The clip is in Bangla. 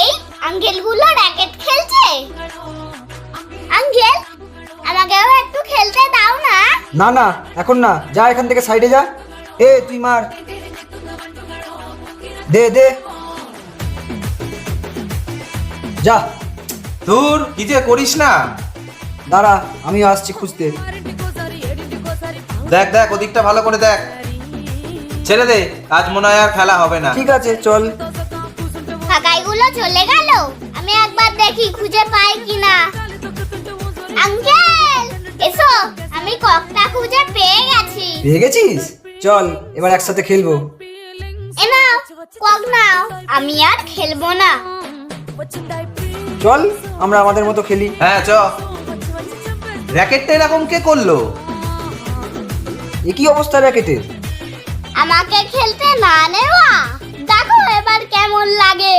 এই আঙ্কেলগুলো র‍্যাকেট খেলছে। আঙ্কেল, আমাকেও একটু খেলতে দাও না। না না, এখন না, যা এখান থেকে সাইডে যা। এ তুই মার, দে দে, যা। তোর কি যে করিস না। দাঁড়া, আমি আসছি খুঁজতে। দেখ দেখ ওদিকটা ভালো করে দেখ। ছেড়ে দে, আজ মনে হয় আর খেলা হবে না। ঠিক আছে, চল। কাকাইগুলো চলে গেল, আমি একবার দেখি খুঁজে পাই কিনা। আঙ্কেল এসো, আমি ককটা খুঁজে পেয়ে গেছি। পেয়ে গেছিস? চল এবার একসাথে খেলবো। এ নাও কক নাও, আমি আর খেলবো না। চল আমরা আমাদের মতো খেলি। হ্যাঁ চ। র্যাকেটটা এরকম কে করলো? এ কি অবস্থা র্যাকেটের? আমাকে খেলতে না নেওয়া, দেখো এবার কেমন লাগে।